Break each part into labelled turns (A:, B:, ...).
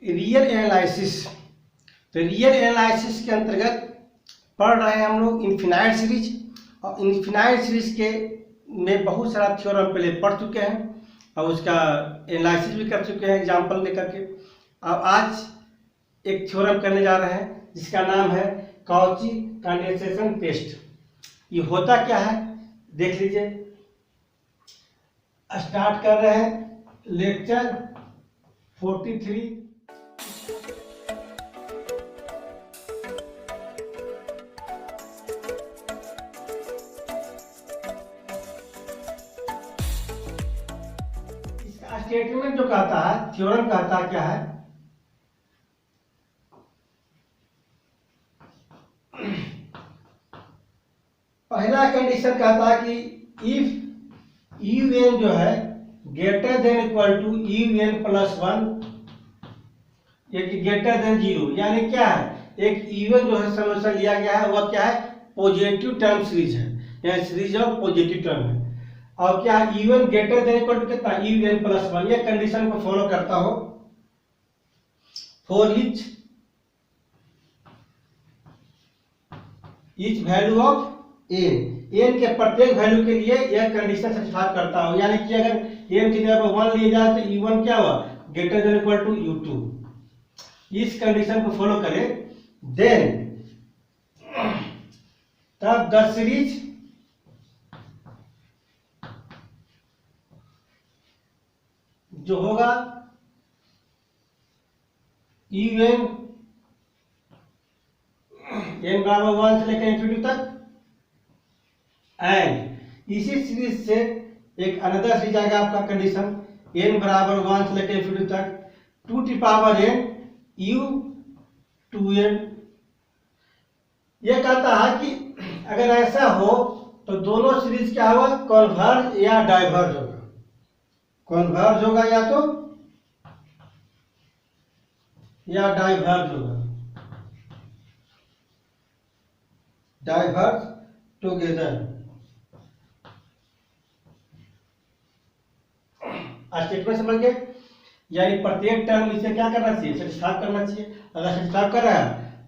A: Real analysis. तो real analysis के अंतर्गत पढ़ रहे हैं हम लोग इनफिनाइट सीरीज, और इनफिनाइट सीरीज के में बहुत सारा थ्योरम पहले पढ़ चुके हैं और उसका एनालिसिस भी कर चुके हैं एग्जाम्पल लेकर के। अब आज एक थ्योरम करने जा रहे हैं जिसका नाम है काउची कंडेंसेशन टेस्ट। ये होता क्या है देख लीजिए। स्टार्ट कर रहे हैं लेक्चर 43। इसका स्टेटमेंट जो कहता है, थ्योरम कहता क्या है, पहला कंडीशन कहता है कि इफ यू एन जो है greater than equal to u n plus 1, greater than 0, यानी क्या है, एक यू एन जो है सॉल्यूशन लिया गया है वह क्या है, पॉजिटिव टर्म सीरीज है, यह सीरीज ऑफ पॉजिटिव टर्म है। और क्या u n greater than equal to कितना, यू एन प्लस 1, ये कंडीशन को फॉलो करता हो for each value of n के प्रत्येक वैल्यू के लिए यह कंडीशन सेटिस्फाई करता हो। यानी कि अगर एन की जगह 1 लिए जाए तो u1 क्या हुआ, greater than equal to u2। इस कंडीशन को फॉलो करें देन तब द सीरीज जो होगा un n बराबर 1 से लेकर इंफिनिटी तक, एंड इसी सीरीज से एक अनदर सीरीज आएगा आपका कंडीशन n बराबर 1 से लेकर इंफिनिटी तक 2 की पावर n u 2n। यह कहता है कि अगर ऐसा हो तो दोनों सीरीज क्या होगा, कन्वर्ज या डाइवर्ज होगा। कन्वर्ज होगा या डाइवर्ज होगा, डाइवर्ज टुगेदर। स्टेटमेंट समझ गए, यानी प्रत्येक टर्म इसे क्या करना चाहिए, सेटिस्फाई करना चाहिए। अगर सेटिस्फाई कर रहा है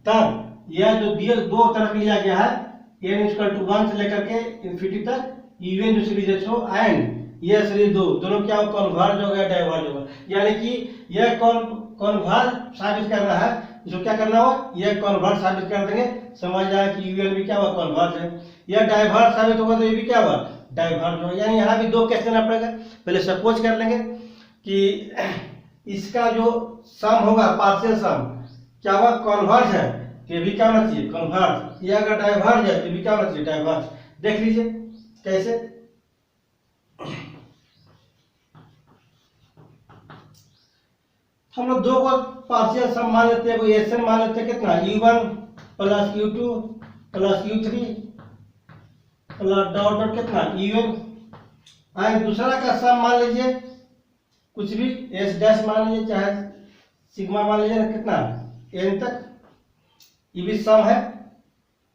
A: तब यह जो दिए दो तरफ लिया गया है n इक्वल टू 1 से लेकर के इंफिनिटी तक इवन जो सीरीज है सो एंड यह सीरीज दोनों क्या हो, कन्वर्ज होगा या डाइवर्ज होगा। यानी कि यह कन्वर्ज साबित कर रहा है, जो क्या करना हो, यह कन्वर्ज साबित कर देंगे, समझ जाए कि यूएन भी क्या हुआ, कन्वर्ज है। यह डाइवर्ज साबित होगा तो ये भी क्या हुआ, डाइवर्ज होगा। यानी यहाँ भी दो केस लेना पड़ेगा। पहले सपोज कर लेंगे कि इसका जो सम होगा, पार्शियल सम क्या हुआ, कन्वर्ज है, तो ये भी क्या होना चाहिए, कन्वर्ज। ये अगर डाइवर्ज है तो भी क्या होना चाहिए, डाइवर्ज। देख लीजिए कैसे। हम लोग दो को पार्शियल सम मान लेते हैं, कोई एसन मान लेते हैं, कितना u1 plus u2 plus u3 plus dot dot कितना un, एंड दूसरा का सम मान लीजिए कुछ भी s डैश मान लीजिए, चाहे सिग्मा मान लीजिए, कितना n तक, ये भी सम है,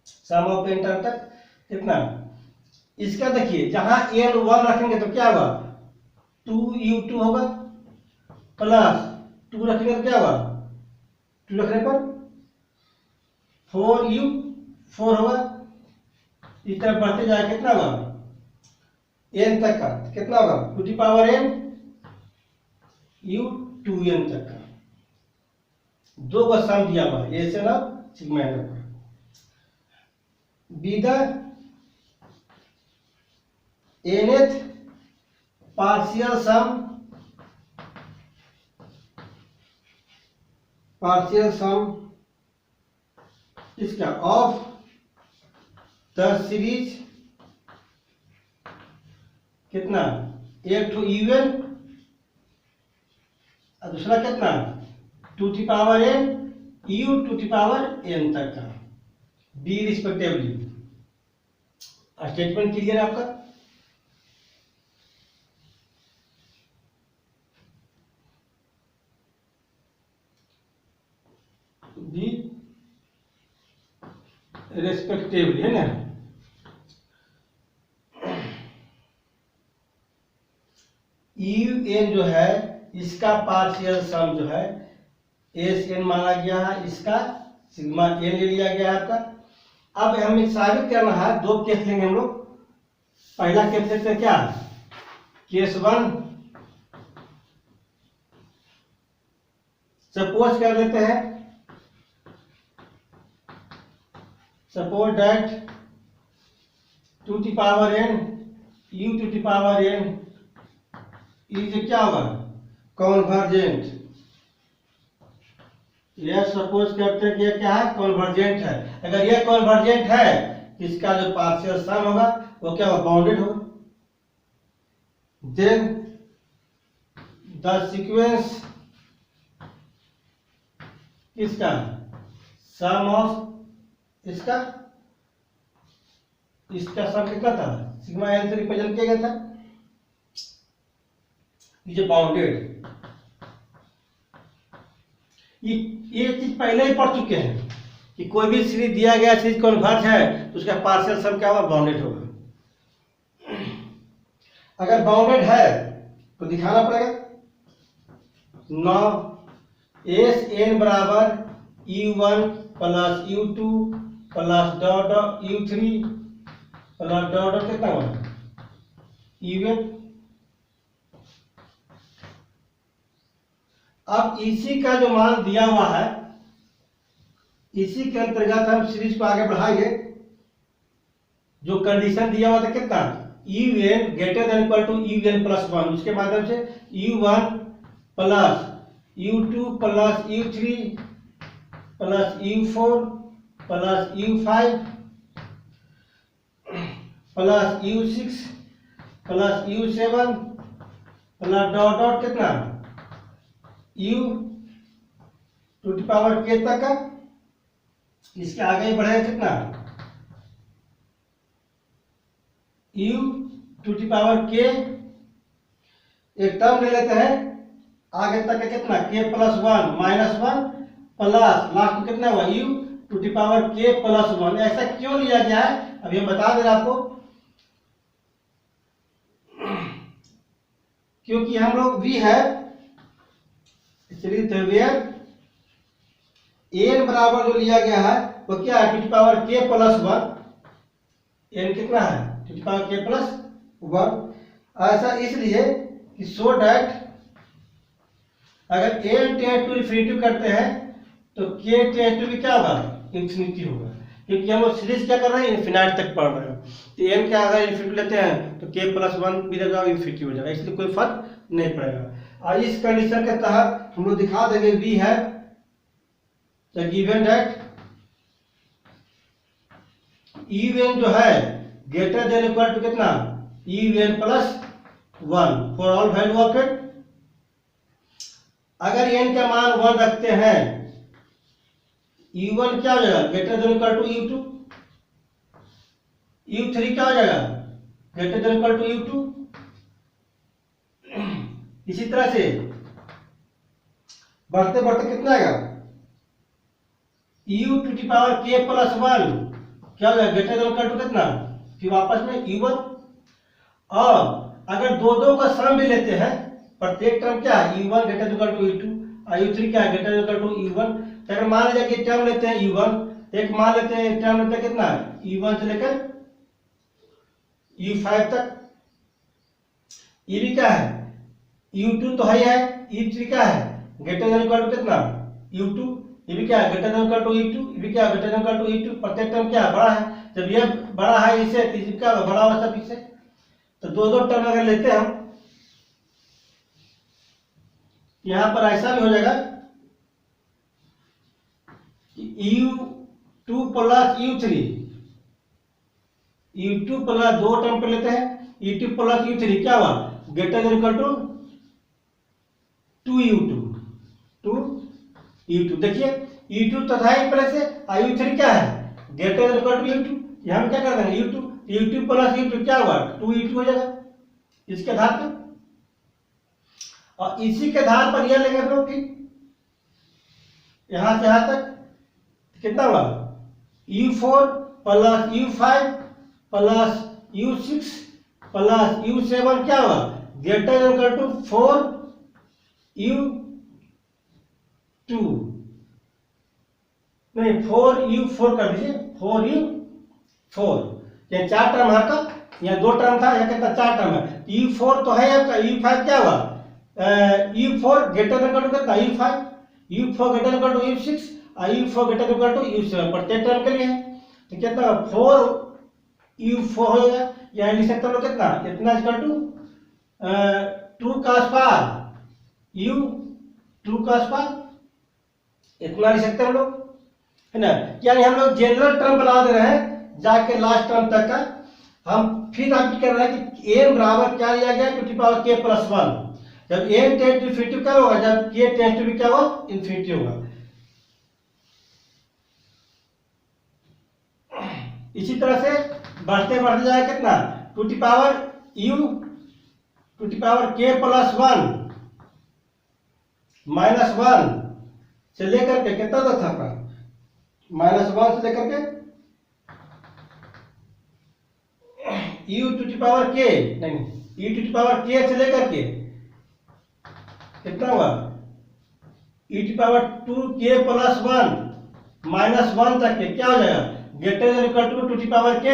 A: सम ऑफ n टर्म तक कितना। इसका देखिए जहां n 1 रखेंगे तो क्या होगा, 2u2 होगा, प्लस 2 रखने पर क्या होगा, 2 रखने पर 4u4 होगा। इस तरह बढ़ते जाए कितना होगा, n तक का कितना होगा, 2 की पावर n u 2n तक का। दो का सम दिया हुआ है, एसन ऑफ सिग्मा एन का। बी द nth पार्शियल सम इसका ऑफ द सीरीज कितना, एक तो यूएन और दूसरा कितना 2 की पावर n u 2 की पावर n तक का, बी रिस्पेक्टिवली। स्टेटमेंट क्लियर है आपका। बी रेस्पेक्टिवली है ना। यू एन जो है इसका पार्शियल सम जो है एस एन माना गया है, इसका सिग्मा एन ले लिया गया है आपका। अब हमें साबित करना है, दो केस लेंगे हम लोग। पहला केस लेते हैं क्या, केस वन। सपोज कर लेते हैं, suppose that to the power n u to the power n is क्या होगा, कॉन्वर्जेंट। यह सपोज करते हैं कि यह क्या है, कॉन्वर्जेंट है। अगर यह कॉन्वर्जेंट है तो इसका जो पार्शियल सम होगा वो क्या होगा, बाउंडेड होगा। देन द सीक्वेंस किसका, सम ऑफ इसका सम कितना था, सिग्मा एन से रिप्रेजेंट किया गया था, ये बाउंडेड। ये चीज पहले ही पढ़ चुके हैं कि कोई भी सीरीज दिया गया सीरीज कन्वर्ज है तो उसका पार्शियल सम क्या होगा, बाउंडेड होगा। अगर बाउंडेड है तो दिखाना पड़ेगा। नौ एस एन बराबर u1 plus u2 plus dot u3 plus dot कितना होगा, un। अब इसी का जो मान दिया हुआ है, इसी के अंतर्गत हम सीरीज को आगे बढ़ाएंगे। जो कंडीशन दिया हुआ था कितना, un greater than equal to un plus 1, उसके माध्यम से u1 plus u2 plus u3 plus u4 plus u5 plus u6 plus u7 plus dot dot कितना, u to the power k तक का। इसके आगे बढ़े कितना, u to the power k, एक टर्म ले लेते हैं आगे तक का कितना, k plus 1 minus 1 plus last में कितना हुआ, u to the power k plus 1। ऐसा क्यों लिया गया है अभी हम बता दे रहे आपको, क्योंकि हम लोग v है इसलिए एन बराबर जो लिया गया है वो क्या है, to the power k plus 1। N कितना है, to the power k plus 1। ऐसा इसलिए कि सो डैट अगर एन टेंड टू इन्फिनिटी करते हैं तो k टेंड टू भी क्या होगा, इंफिनिटी होगा। क्योंकि हम लोग सीरीज क्या कर रहे हैं, इन्फिनाइट तक पढ़ रहे हैं। तो एन का अगर इन्फिनिटी लेते हैं तो k प्लस 1 भी रहेगा, इन्फिनिटी हो जाएगा, इसलिए कोई फर्क नहीं पड़ेगा। और इस कंडीशन के तहत हम लोग दिखा देंगे v है तो गिवन दैट un जो है ग्रेटर देन इक्वल टू कितना, un plus 1 for all value of it. अगर n का मान 1 रखते हैं, u1 क्या हो जाएगा, greater than equal to u2, u3 क्या हो जाएगा, greater than equal to u2। इसी तरह से बढ़ते बढ़ते कितना आएगा, u to the power k plus 1 क्या हो जाएगा, ग्रेटर देन इक्वल टू कितना, फिर वापस में u1। और अगर दो दो का सम भी लेते हैं, प्रत्येक टर्म क्या है, u1 greater than equal to u2 और u3 क्या है, greater than equal to u1। तो अगर मान लीजिए कि टर्म लेते हैं u1, एक मान लेते हैं टर्म लेते हैं कितना, u1 से लेकर u5 तक। ये भी क्या है, u2 तो है, u3 क्या है, ग्रेटर देन इक्वल टू कितना, u2। ये भी क्या है, greater than equal to u2, ये भी क्या है, greater than equal to u2। प्रत्येक टर्म क्या है, बड़ा है। जब ये बड़ा है इससे तो ये क्या बड़ा होगा सब इससे। तो दो दो टर्म अगर लेते हैं हम, यहां पर ऐसा भी हो जाएगा u2 plus u3, u2 plus दो टर्म पे लेते हैं, u2 प्लस u3 क्या हुआ, greater than equal to 2u2। देखिए u2 तो था ही पहले से, u3 क्या है, greater than equal to u2। यहां हम क्या कर देंगे, u2 प्लस u2 क्या हुआ, 2u2 हो जाएगा इसके आधार पर। और इसी के आधार पर यह लेंगे हम लोग कि यहां से यहां तक कितना हुआ, u4 plus u5 plus u6 plus u7 क्या हुआ, greater than equal to 4u 2 नहीं 4u4 कर दीजिए 4u4, ये 4 टर्म है आपका, यहाँ 2 टर्म था, यहाँ कितना 4 टर्म है, u4 तो है आपका, u5 क्या हुआ, u4 greater than equal to कितना u5, u4 greater than equal to u6 और u4 greater than equal to u7, प्रत्येक टर्म के लिए है तो कितना 4u4 हो जाएगा, यहाँ लिख सकते हो कितना, इतना इक्वल टू 2 cos पार u 2 cos पार, इतना लिख सकते हैं हम लोग, है ना। यानी हम लोग जनरल टर्म बना दे रहे हैं जाके लास्ट टर्म तक का, हम फिर आप कर रहे हैं कि n बराबर क्या लिया गया to the power k plus 1, जब n टेंस टू इन्फिनिटी क्या होगा, जब k टेंस टू भी क्या होगा इन्फिनिटी होगा। इसी तरह से बढ़ते बढ़ते जाएगा कितना to the power u to the power k plus 1 minus 1 से लेकर के कितना तक था आपका, -1 से लेकर के u to the power k, नहीं u to the power k से लेकर के कितना हुआ e to the power 2k plus 1 -1 तक के क्या हो जाएगा, greater than equal to the power k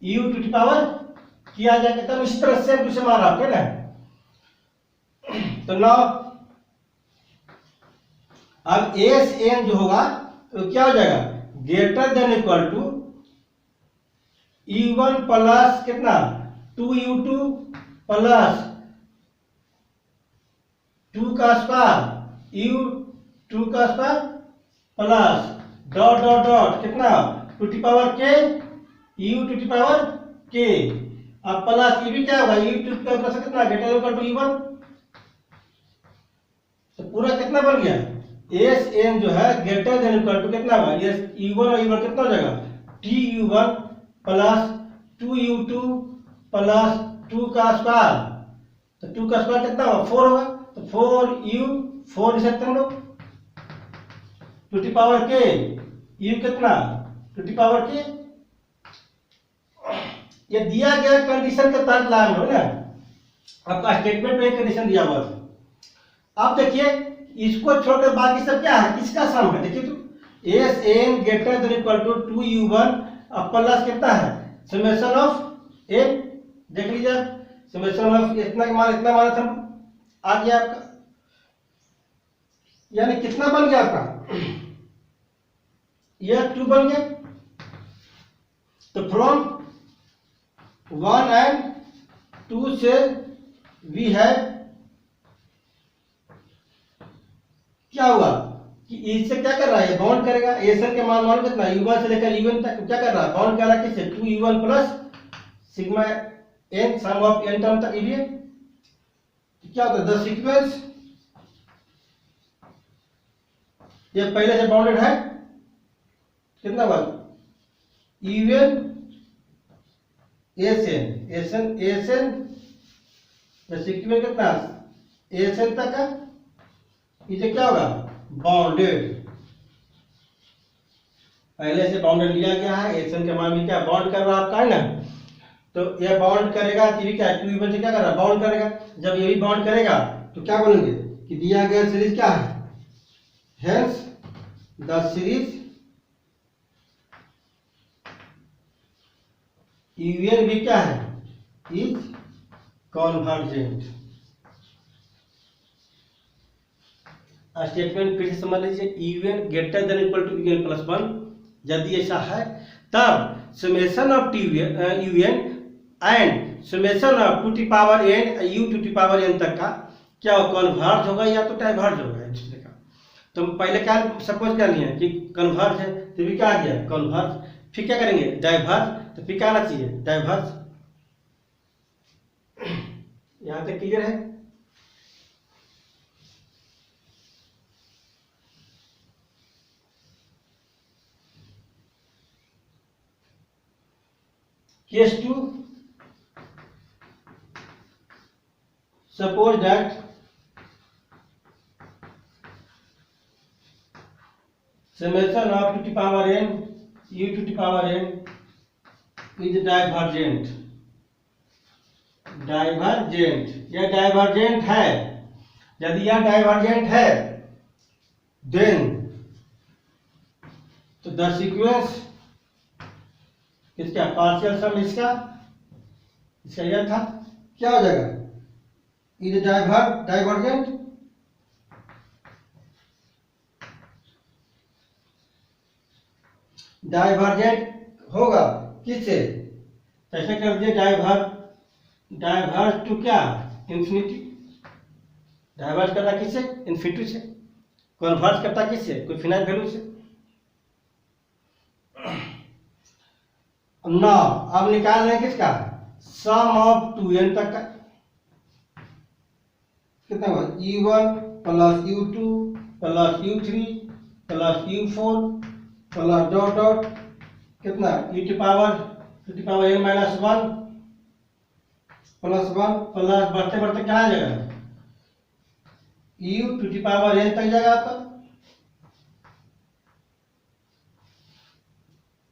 A: u to the power किया जाएगा, तब इस तरह से दूसरे मार आपके ना। तो नाउ अब एस एन जो होगा तो क्या हो जाएगा, greater than equal to u1 plus कितना 2u2 प्लस 2 cos पार u 2 cos पार प्लस डॉट डॉट डॉट कितना to the power k u to the power k, अब प्लस ये भी क्या होगा u to the power plus कितना ग्रेटर इक्वल टू u1, तो पूरा कितना बन गया एस एन जो है ग्रेटर देन इक्वल टू कितना होगा, ये u1 और u1 कितना हो जाएगा tu1 plus 2u2 plus 2 cos पार, तो 2 cos पार कितना होगा 4 होगा, तो 4u4 लिख सकते हैं हम लोग to the power k u कितना टू दी पावर k, ये दिया गया कंडीशन के तहत लाए हो ना, आपका स्टेटमेंट में एक कंडीशन दिया हुआ है। अब देखिए इसको छोड़कर बाकी सब क्या है, किसका सम है, देखिए तो s n greater than equal to 2u1 अब प्लस कितना है समेशन ऑफ एन, देख लीजिए समेशन ऑफ इतना इतना मान था आ गया आपका, यानी कितना बन गया आपका यह 2 बन गया, तो फ्रॉम 1 एंड 2 से वी है क्या हुआ कि इससे क्या कर रहा है, बाउंड करेगा एसएन के मान मालूम कितना u1 से लेकर un तक क्या कर रहा है, बाउंड कर रहा है किससे 2u1 plus sigma n sum of n term तक, ये क्या होता है द सीक्वेंस, ये पहले से बाउंडेड है कितना हुआ un एसएन द सीक्वेंस कितना एसएन तक का, इसे क्या होगा बाउंडेड, पहले से बाउंडेड लिया गया है, एसएन के मान भी क्या बाउंड कर रहा है आपका है ना, तो यह बाउंड करेगा कि क्या 2u1 से क्या कर रहा है बाउंड करेगा, जब ये भी बाउंड करेगा तो क्या बनेंगे कि दिया गया सीरीज क्या है, हेंस द सीरीज un भी क्या है इज कॉन्वर्जेंट। स्टेटमेंट फिर से समझ लीजिए un greater than equal to un plus 1, यदि ऐसा है तब summation of un and summation of two the power n u to the power n तक का क्या कन्वर्ज होगा या तो डाइवर्ज होगा एक दूसरे का, तो पहले क्या सपोज कर लिया कि कन्वर्ज है तो भी क्या आ गया कन्वर्ज, फिर क्या करेंगे डाइवर्ज, तो फिर क्या आना चाहिए डाइवर्ज, यहां तक क्लियर है। Case 2, suppose that summation of to the power n u to the power n is divergent, यह डाइवर्जेंट है, यदि यह डाइवर्जेंट है देन तो द सीक्वेंस इसका पार्शियल सम इसका यह था, क्या हो जाएगा, इज डाइवर्जेंट होगा किससे, कैसे कर दिए, डाइवर्स टू क्या, इंफिनिटी, डाइवर्स करता किससे, इंफिनिटी से, कन्वर्स करता किससे, कोई फिनाइट वैल्यू से। ना अब निकाल रहे हैं किसका, सम ऑफ 2n तक का, कितना हुआ, u1 plus u2 plus u3 plus u4 plus dot dot कितना e two power n minus 1 plus 1 plus बढ़ते बढ़ते कहाँ जाएगा, u to the power n तक जाएगा आपका।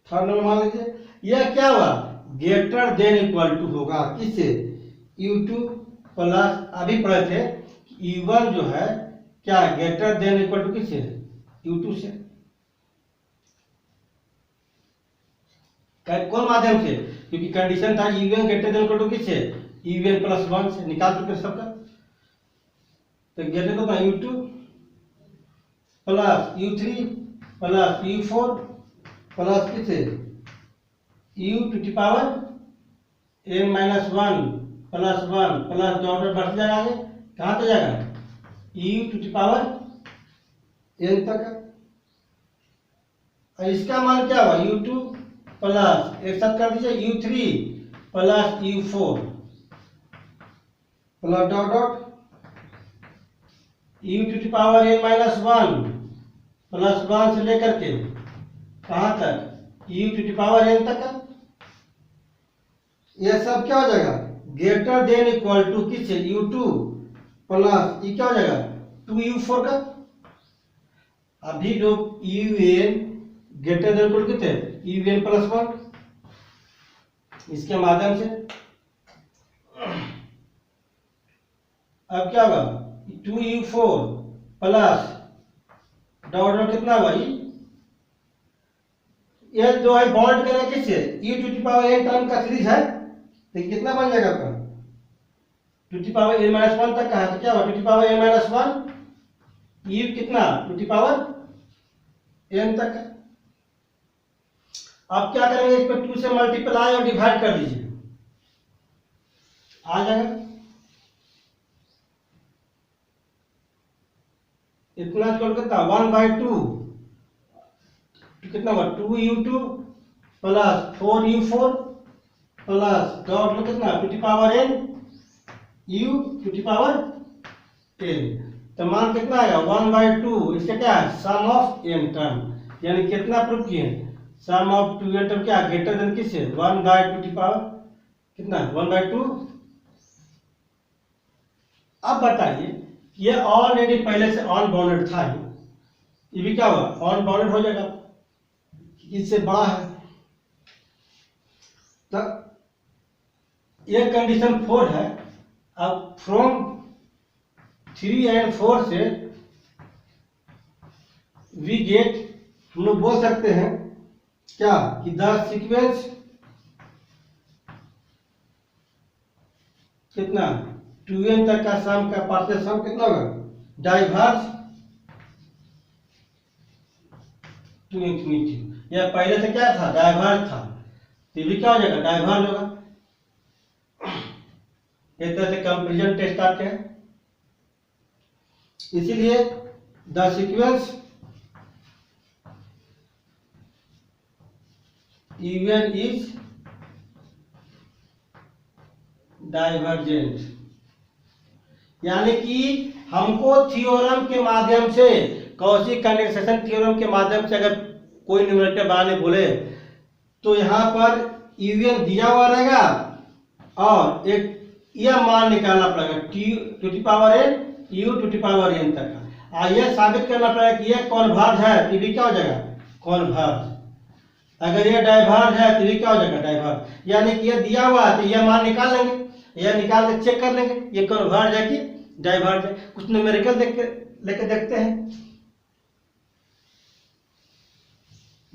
A: थर्ड नंबर मान लीजिए, यह क्या हुआ, ग्रेटर देन इक्वल टू होगा किससे, u2 प्लस, अभी पढ़े थे u1 जो है क्या ग्रेटर देन इक्वल टू किससे, u2 से, कौन माध्यम से, क्योंकि कंडीशन था u1 greater than equal to किससे, u1 प्लस 1 से, निकाल चुके सबका, तो ग्रेटर तो u2 plus u3 plus u4 plus किससे, u to the power n minus 1 plus 1 plus dot बढ़ जाएगा आगे, कहाँ तक जाएगा, u to the power n तक। और इसका मान क्या हुआ, u2 प्लस एक साथ कर दीजिए u3 plus u4 plus dot dot u to the power n minus 1 plus 1 से लेकर के कहाँ तक, u to the power n तक का, यह सब क्या हो जाएगा, ग्रेटर देन इक्वल टू किससे, u2 प्लस ये क्या हो जाएगा 2u4 का, अभी जो un ग्रेटर देन इक्वल कितने, un प्लस 1, इसके माध्यम से अब क्या होगा, 2u4 प्लस डॉट कितना हुआ, ये जो है बॉन्ड करें किससे, e to the power n term का सीरीज है, तो कितना बन जाएगा आपका, two the power n minus 1 तक का है, तो क्या हुआ, two the power n minus 1 e कितना टू दी पावर n तक है। अब क्या करेंगे, इस पर 2 से मल्टीप्लाई और डिवाइड कर दीजिए, आ जाएगा, इतना जोड़ कितना 1/2 कितना हुआ, 2u2 plus 4u4 plus dot में कितना to the power n u to the power n, तो मान कितना आएगा 1/2, इसका क्या है सम ऑफ n टर्म, यानी कितना प्रूफ किए, सम ऑफ 2n टर्म क्या ग्रेटर देन किससे, 1/2 दी पावर कितना 1/2। अब बताइए, ये ऑलरेडी पहले से ऑन बाउंडेड था, ये भी क्या हुआ ऑन बाउंडेड हो जाएगा, इससे बड़ा है, तो ये कंडीशन 4 है। अब फ्रॉम 3 एंड 4 से वी गेट, हम लोग बोल सकते हैं क्या कि द सीक्वेंस कितना 2n तक का सम का पार्शियल सम कितना होगा, डाइवर्स टू इंफिनिटी, यह पहले से क्या था डाइवर्स था, तो भी क्या हो जाएगा डाइवर्स होगा। एक तरह से कंपैरिजन टेस्ट आते हैं, इसीलिए the sequence even is divergent, यानी कि हमको थ्योरम के माध्यम से, कॉची कंडेंसेशन थ्योरम के माध्यम से अगर कोई न्यूमरेटर बनाने बोले तो यहाँ पर यूएन दिया हुआ रहेगा और एक यह मान निकालना पड़ेगा T two the power n u to the power n तक का, और यह साबित करना पड़ेगा कि यह कॉन्वर्ज है, तो भी क्या हो जाएगा कॉन्वर्ज, अगर यह डाइवर्ज है तो भी क्या हो जाएगा डाइवर्ज, यानी कि यह दिया हुआ है तो यह मान निकाल लेंगे, यह निकाल के चेक कर लेंगे ये कॉन्वर्ज है कि डाइवर्ज है। कुछ न्यूमेरिकल देख के लेके देखते हैं,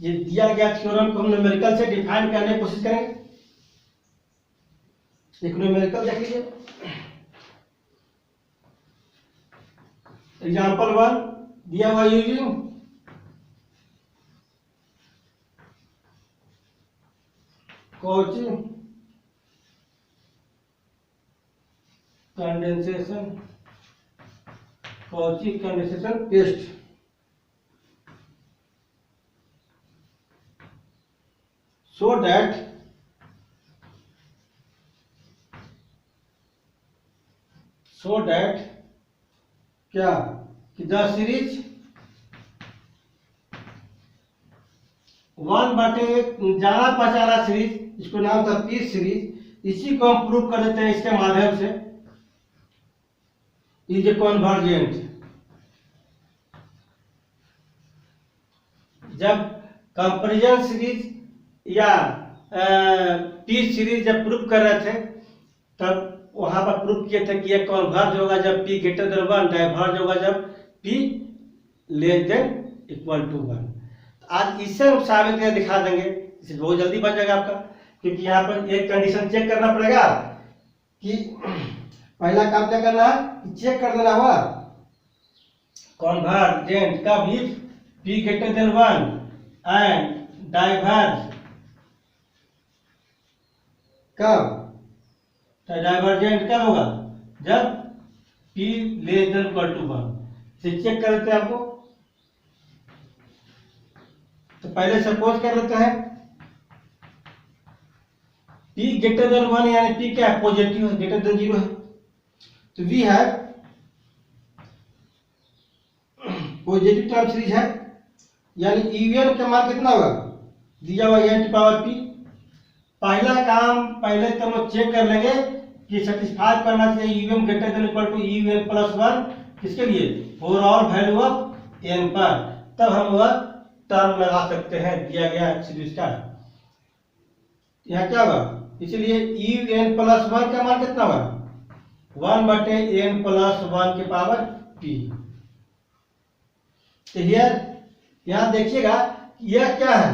A: ये दिया गया थ्योरम को हम न्यूमेरिकल से डिफाइन करने की कोशिश करेंगे। एक न्यूमेरिकल देख लीजिए, एग्जाम्पल 1 दिया हुआ using Cauchy condensation paste so that क्या कि द सीरीज 1/, जाना पहचाना सीरीज, इसको नाम था पी सीरीज, इसी को हम प्रूव कर देते हैं इसके माध्यम से, इज कॉन्वर्जेंट। जब कंपैरिजन सीरीज या पी सीरीज जब प्रूव कर रहे थे तब वहां पर प्रूव किए थे कि ये कन्वर्ज होगा जब पी ग्रेटर देन 1, डाइवर्ज होगा जब p less than equal to 1। आज इससे हम साबित करके दिखा देंगे, इसे बहुत जल्दी बन जाएगा आपका, क्योंकि यहाँ पर एक कंडीशन चेक करना पड़ेगा कि पहला काम क्या करना है, चेक कर देना हुआ कन्वर्जेंट कब, if p greater than 1 and diverge कब, डाइवर्जेंट कब होगा जब p less than equal to 1। इसे चेक कर लेते हैं आपको। तो पहले सपोज कर लेते हैं P ग्रेटर देन 1 यानी P क्या है, पॉजिटिव है, ग्रेटर देन 0 है, तो वी है पॉजिटिव टर्म सीरीज है, यानी यूएन का मान कितना होगा, दिया हुआ n की पावर p। पहला काम पहले तो हम चेक कर लेंगे कि सेटिस्फाई करना चाहिए u n greater than equal to u n plus 1 किसके लिए, for all value of n पर, तब हम वह टर्म लगा सकते हैं दिया गया सीरीज का। यहाँ क्या होगा, इसलिए un प्लस 1 का मान कितना होगा, 1/n प्लस 1 की पावर p। तो यहाँ देखिएगा यह क्या है,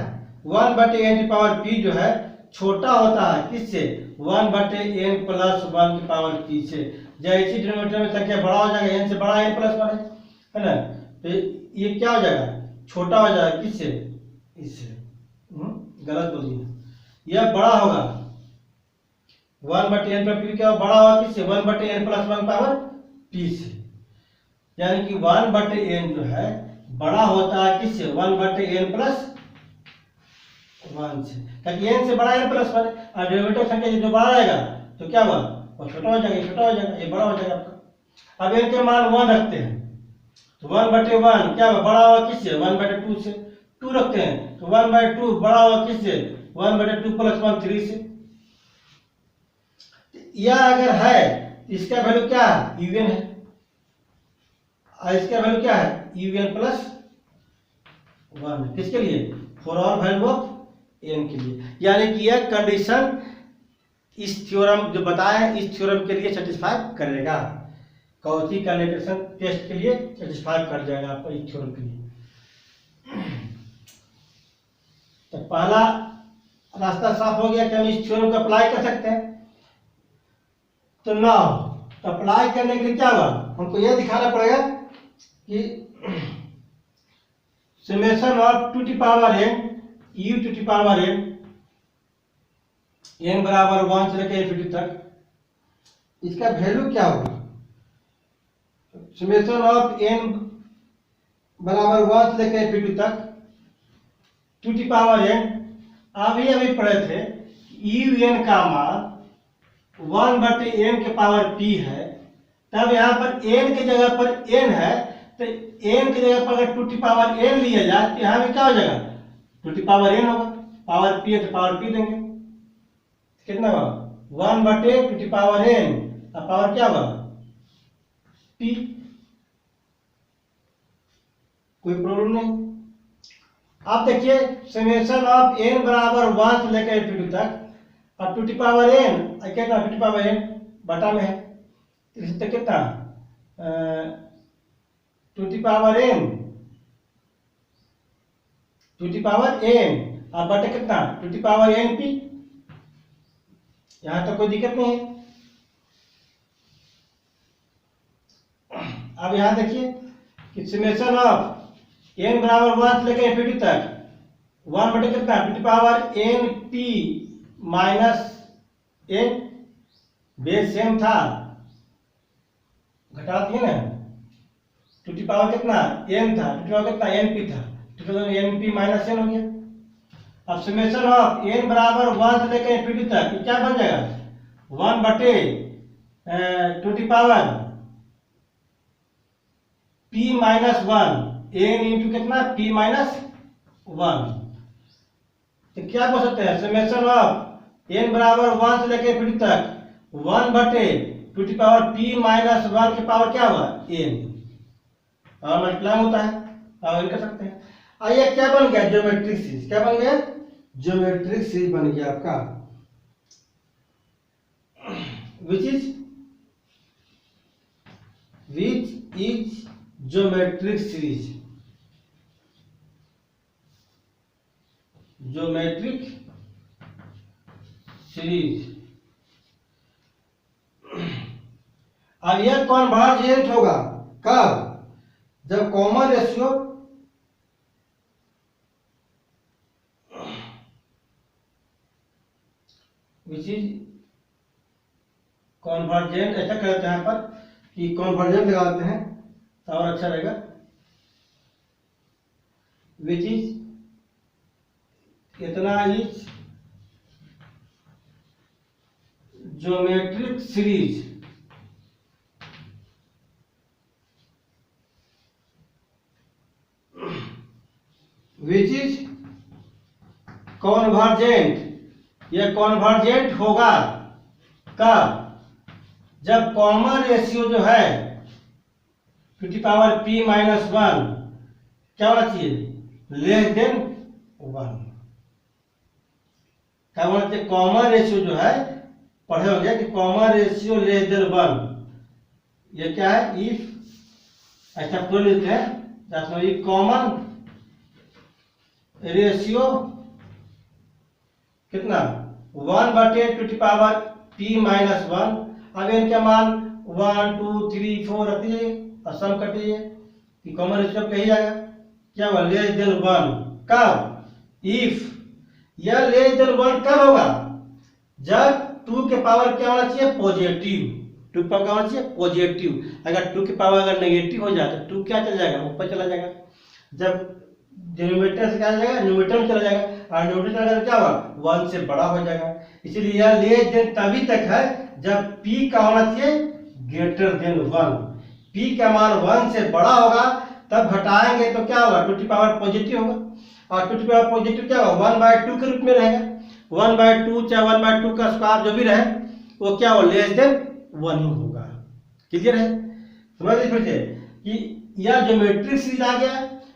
A: 1/n की पावर p जो है छोटा होता है किससे, 1/n प्लस 1 की पावर p से। जैसे डिनोमिनेटर में संख्या बड़ा हो जाएगा, n से बड़ा n प्लस 1 है ना, तो ये क्या हो जाएगा, छोटा हो जाएगा किससे, इससे। गलत बोल दिया, यह बड़ा होगा 1/n पर p क्या बड़ा होगा किससे, 1/n प्लस 1 पावर p से। यानी कि 1/n जो है बड़ा होता है किससे, 1/n प्लस 1 से, क्योंकि n से बड़ा n प्लस 1 है, और डेरिवेटिव संख्या जो बड़ा रहेगा तो क्या हुआ, वो छोटा हो जाएगा, छोटा हो जाएगा, ये बड़ा हो जाएगा आपका। अब n के मान 1 रखते हैं तो 1/1 क्या हुआ, बड़ा हुआ किससे, 1/2 से। 2 रखते हैं तो 1/2 बड़ा हुआ किससे, 1/2 प्लस 1 3 से। यह अगर है इसका वैल्यू क्या है, यूएन है, और इसका वैल्यू क्या है, यूएन प्लस 1, किसके लिए, for all value of n के लिए। यानी कि यह कंडीशन इस थ्योरम जो बताया इस थ्योरम के लिए सेटिस्फाई करेगा, कॉची कंडेंसेशन टेस्ट के लिए सेटिस्फाई कर जाएगा आपको इस थ्योरम के लिए। तो पहला रास्ता साफ हो गया कि हम इस थ्योरम को अप्लाई कर सकते हैं। तो नाउ अप्लाई करने के लिए क्या हुआ, हमको यह दिखाना पड़ेगा कि समेशन ऑफ 2 की पावर n u टू की पावर n बराबर 1 से लेकर इनफिनिटी तक, इसका वैल्यू क्या होगा, समेशन ऑफ n बराबर 1 से लेकर इनफिनिटी तक 2 की पावर n। अभी पढ़े थे un का मान 1/n के पावर p है, तब यहाँ पर n की जगह पर n है, तो n की जगह पर अगर 2 की पावर n लिया जाए तो यहाँ में क्या हो जाएगा, 2 की पावर n होगा, पावर p है तो पावर p देंगे, कितना होगा 1/2 की पावर n, और पावर क्या होगा p। कोई प्रॉब्लम नहीं। अब देखिए समेशन ऑफ n बराबर 1 से लेकर इनफिनिटी तक, और 2 की पावर n कितना, 2 की पावर n बटा में है, तो कितना 2 की power n two the power n, अब बटे कितना to the power n p. यहां तो कोई दिक्कत नहीं है। अब यहां देखिए कि समेशन ऑफ एन बराबर 1 से लेकर इन्फिनिटी तक 1 बटे कितना to the power n p minus n, base same था, घटा दिए ना, टू दी पावर कितना एन था, टू दी पावर कितना एन पी था, two the power n p minus n हो गया। अब समेशन ऑफ एन बराबर 1 से लेकर इन्फिनिटी तक ये क्या बन जाएगा 1 बटे two the power p minus 1 n into कितना p माइनस 1। तो क्या बोल सकते हैं समेशन ऑफ एन बराबर 1 से लेकर इन्फिनिटी तक 1 बटे two the power p minus 1 की पावर क्या हुआ n, और मल्टीप्लाई होता है, और कर सकते हैं। आइए क्या बन गया ज्योमेट्रिक सीरीज, क्या बन गया ज्योमेट्रिक सीरीज बन गया आपका, which is geometric series, geometric series. अब यह कॉन्वर्जेंट होगा कब, जब common ratio which is convergent, ऐसा करते हैं यहाँ पर कि कॉन्वर्जेंट लगाते हैं तो और अच्छा रहेगा, विच इज इतना is geometric series, which is convergent, यह कॉन्वर्जेंट होगा कब, जब कॉमन रेशियो जो है to the power p minus 1 क्या होना चाहिए लेस देन 1। क्या होना चाहिए कॉमन रेशियो जो है, पढ़े होंगे कि कॉमन रेशियो लेस देन 1, ये क्या है इफ, ऐसा बोल लेते हैं कॉमन रेशियो कितना 1 बटे two the power p minus 1। अब इनके मान 1 2 3 4 रखिए और सम कटिए कि कॉमन रेशियो कही जाएगा क्या हुआ लेस देन 1 कब, इफ यह लेस देन 1 कब होगा, जब 2 के पावर क्या होना चाहिए पॉजिटिव, 2 के पावर क्या होना चाहिए पॉजिटिव। अगर 2 के पावर अगर नेगेटिव हो जाए तो 2 क्या चला जाएगा ऊपर चला जाएगा, जब डिनोमिनेटर से क्या जाएगा न्यूमरेटर में चला जाएगा, और न्यूमरेटर अगर क्या होगा 1 से बड़ा हो जाएगा। इसलिए यह लेस देन तभी तक है जब p का होना चाहिए ग्रेटर देन 1, p का मान 1 से बड़ा होगा तब घटाएंगे तो क्या होगा टू दी पावर पॉजिटिव होगा, और टू दी पावर पॉजिटिव क्या होगा 1/2 के रूप में रहेगा, 1/2 चाहे 1/2 का स्क्वायर जो भी रहे वो क्या हो लेस देन 1 ही होगा। क्लियर है, समझ लीजिए फिर से कि यह ज्योमेट्रिक सीरीज आ गया,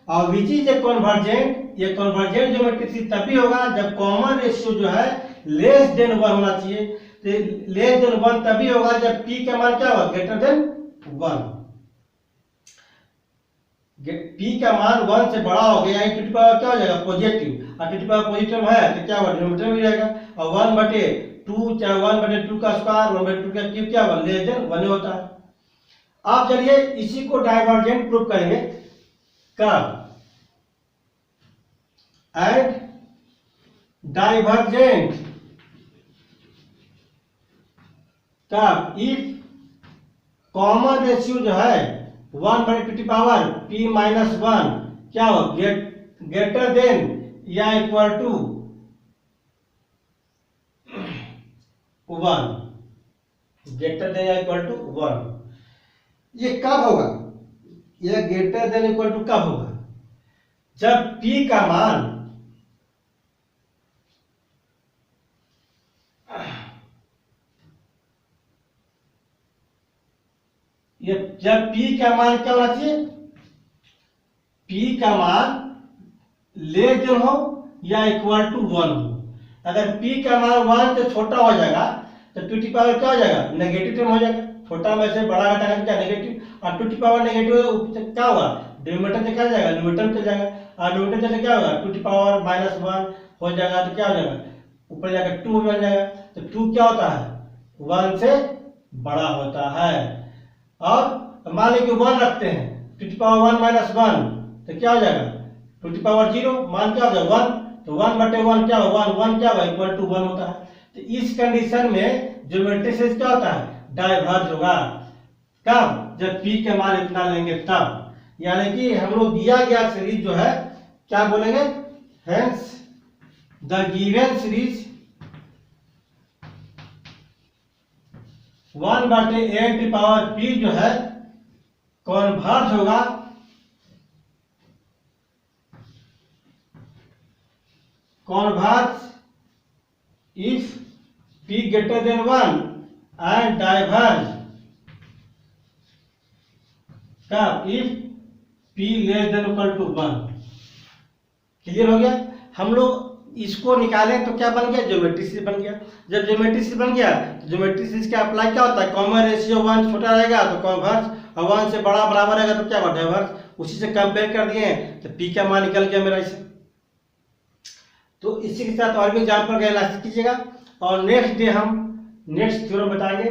A: और विच इज ए कॉन्वर्जेंट, ये कॉन्वर्जेंट ज्योमेट्रिक सीरीज तभी होगा जब कॉमन रेशियो जो है लेस देन 1 होना चाहिए। तो लेस देन 1 तभी होगा जब p का मान क्या होगा ग्रेटर देन 1, p का मान 1 से बड़ा हो गया टू दी पावर क्या हो जाएगा पॉजिटिव, और टू दी पावर पॉजिटिव है तो क्या होगा डिनोमिनेटर में रहेगा, और 1/2 चाहे 1/2 का स्क्वायर 1/2 का क्यूब क्या होगा लेस देन 1 होता है। आप चलिए इसी को डाइवर्जेंट प्रूफ करेंगे कब, एंड डाइवर्जेंट कब, इफ कॉमन रेशियो जो है 1/2 p माइनस 1 क्या हो ग्रेटर देन या इक्वल टू 1, ग्रेटर देन या इक्वल टू 1। ये कब होगा, यह ग्रेटर देन इक्वल टू कब होगा, जब p का मान ये जब p का मान क्या होना चाहिए, p का मान लेस देन हो या इक्वल टू 1 हो। अगर p का मान 1 से छोटा हो जाएगा तो टू दी पावर क्या हो जाएगा नेगेटिव टर्म हो जाएगा, छोटा में से बड़ा घटाना क्या नेगेटिव, और टू दी पावर नेगेटिव क्या होगा डिनोमिनेटर से क्या जाएगा, न्यूमरेटर में चल जाएगा, और न्यूमरेटर से क्या होगा, 2 की पावर -1 हो जाएगा, तो क्या हो जाएगा, ऊपर जाकर 2 बन जाएगा। तो 2 क्या होता है, 1 से बड़ा होता है। और मान लीजिए 1 रखते हैं, 2 की पावर 1 -1 तो क्या हो जाएगा, 2 की पावर 0, मान क्या होगा 1, तो 1/1 क्या होगा, 1 क्या होगा, इक्वल टू 1 होता है। तो इस कंडीशन में ज्योमेट्री सीरीज क्या होता है, डाइवर्ज होगा। कब, जब पी के मान इतना लेंगे तब, यानी कि हम लोग दिया गया सीरीज जो है क्या बोलेंगे, hence the given series 1/n की पावर p जो है कन्वर्ज होगा if p greater than 1 and diverge कब, if p less than equal to 1। Clear हो गया। हम लोग इसको निकालें तो क्या बन गया, ज्योमेट्री सीरीज बन गया। जब ज्योमेट्री सीरीज बन गया तो ज्योमेट्री सीरीज का अप्लाई क्या होता है, कॉमन रेशियो 1 छोटा रहेगा तो कन्वर्ज, और 1 से बड़ा बराबर रहेगा तो क्या होगा, डाइवर्ज। उसी से कंपेयर कर दिए तो p का मान निकल गया मेरा इसे। तो इसी के साथ और भी एग्जाम्पल का इलाज कीजिएगा, और नेक्स्ट डे हम नेक्स्ट थ्योरम बताएंगे।